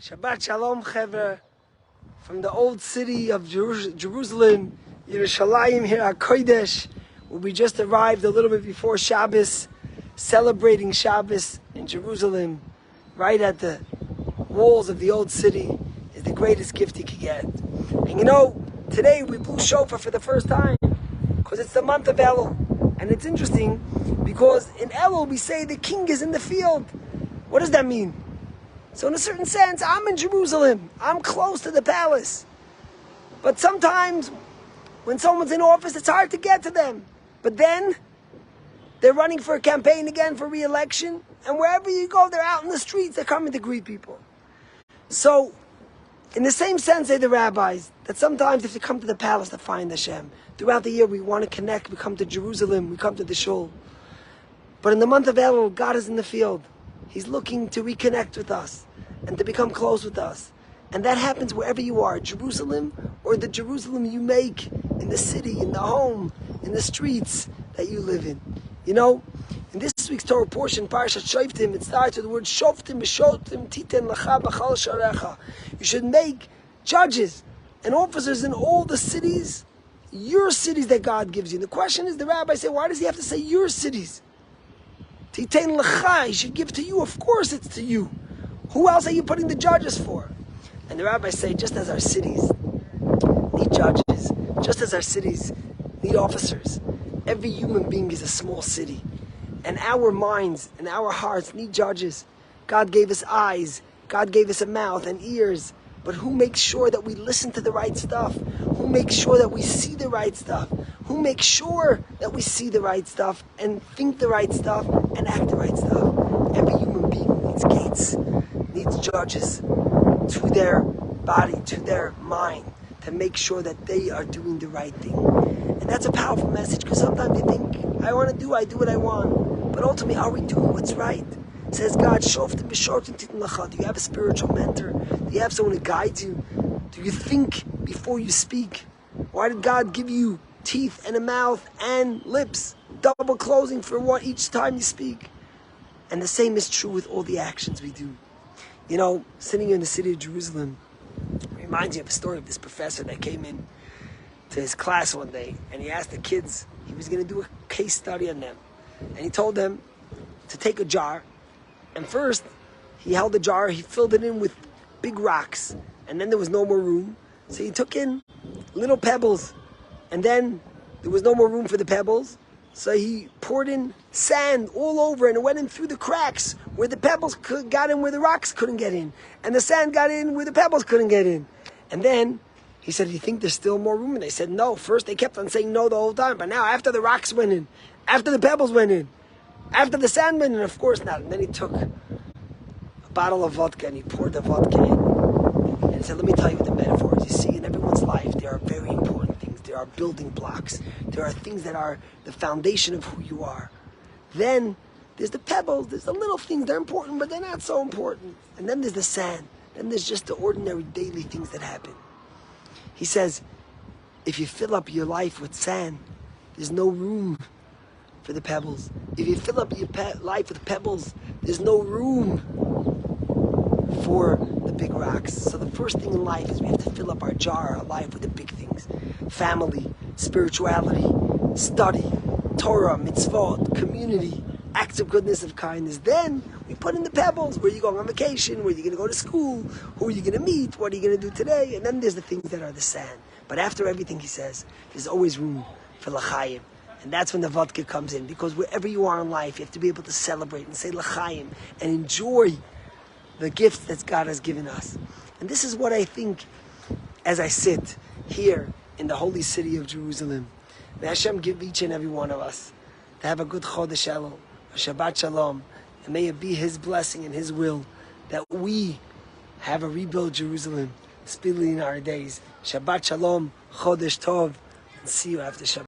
Shabbat shalom, Chevra, from the old city of Jerusalem, Yerushalayim here at Kodesh, where we just arrived a little bit before Shabbos, celebrating Shabbos in Jerusalem, right at the walls of the old city, is the greatest gift you could get. And you know, today we blew shofar for the first time, because it's the month of Elul. And it's interesting, because in Elul we say the king is in the field. What does that mean? So in a certain sense, I'm in Jerusalem. I'm close to the palace. But sometimes, when someone's in office, it's hard to get to them. But then, they're running for a campaign again for re-election. And wherever you go, they're out in the streets. They're coming to greet people. So, in the same sense, say the rabbis, that sometimes if you come to the palace to find Hashem, throughout the year we want to connect, we come to Jerusalem, we come to the shul. But in the month of Elul, God is in the field. He's looking to reconnect with us and to become close with us. And that happens wherever you are, Jerusalem or the Jerusalem you make in the city, in the home, in the streets that you live in. You know, in this week's Torah portion, Parashat Shoftim, it starts with the word Shoftim, B'Shoftim, Titen Lacha B'Chal Sharecha. You should make judges and officers in all the cities, your cities that God gives you. And the question is, the rabbis say, why does he have to say your cities? Titen Lacha, he should give to you. Of course it's to you. Who else are you putting the judges for? And the rabbis say, just as our cities need judges, just as our cities need officers, every human being is a small city. And our minds and our hearts need judges. God gave us eyes, God gave us a mouth and ears, but who makes sure that we listen to the right stuff? Who makes sure that we see the right stuff? Who makes sure that we see the right stuff and think the right stuff and act the right stuff? Every human being needs gates, needs judges to their body, to their mind, to make sure that they are doing the right thing. And that's a powerful message, because sometimes you think, I do what I want. But ultimately, are we doing what's right? Says God, Shoftim B'Shoftim Titen Lacha. Do you have a spiritual mentor? Do you have someone who guides you? Do you think before you speak? Why did God give you teeth and a mouth and lips? Double closing for what each time you speak. And the same is true with all the actions we do. You know, sitting in the city of Jerusalem reminds you of a story of this professor that came in to his class one day, and he asked the kids, he was going to do a case study on them. And he told them to take a jar, and first he held the jar, he filled it in with big rocks, and then there was no more room. So he took in little pebbles, and then there was no more room for the pebbles. So he poured in sand all over, and it went in through the cracks where the pebbles got in, where the rocks couldn't get in. And the sand got in where the pebbles couldn't get in. And then he said, do you think there's still more room? And they said, no. First they kept on saying no the whole time. But now after the rocks went in, after the pebbles went in, after the sand went in, of course not. And then he took a bottle of vodka and he poured the vodka in. And he said, let me tell you what the metaphor is. You see, in everyone's life, there are very important things. There are building blocks. There are things that are the foundation of who you are. Then there's the pebbles. There's the little things. They're important, but they're not so important. And then there's the sand. Then there's just the ordinary daily things that happen. He says, if you fill up your life with sand, there's no room for the pebbles. If you fill up your life with pebbles, there's no room for the big rocks. So the first thing in life is we have to fill up our jar, our life, with the big things. Family, spirituality, study, Torah, mitzvot, community, acts of goodness, of kindness. Then we put in the pebbles. Where are you going on vacation? Where are you going to go to school? Who are you going to meet? What are you going to do today? And then there's the things that are the sand. But after everything, he says, there's always room for l'chaim. And that's when the vodka comes in. Because wherever you are in life, you have to be able to celebrate and say l'chaim and enjoy the gifts that God has given us. And this is what I think as I sit here in the holy city of Jerusalem. May Hashem give each and every one of us to have a good Chodesh Elul, a Shabbat Shalom, and may it be His blessing and His will that we have a rebuilt Jerusalem speedily in our days. Shabbat Shalom, Chodesh Tov, and see you after Shabbat.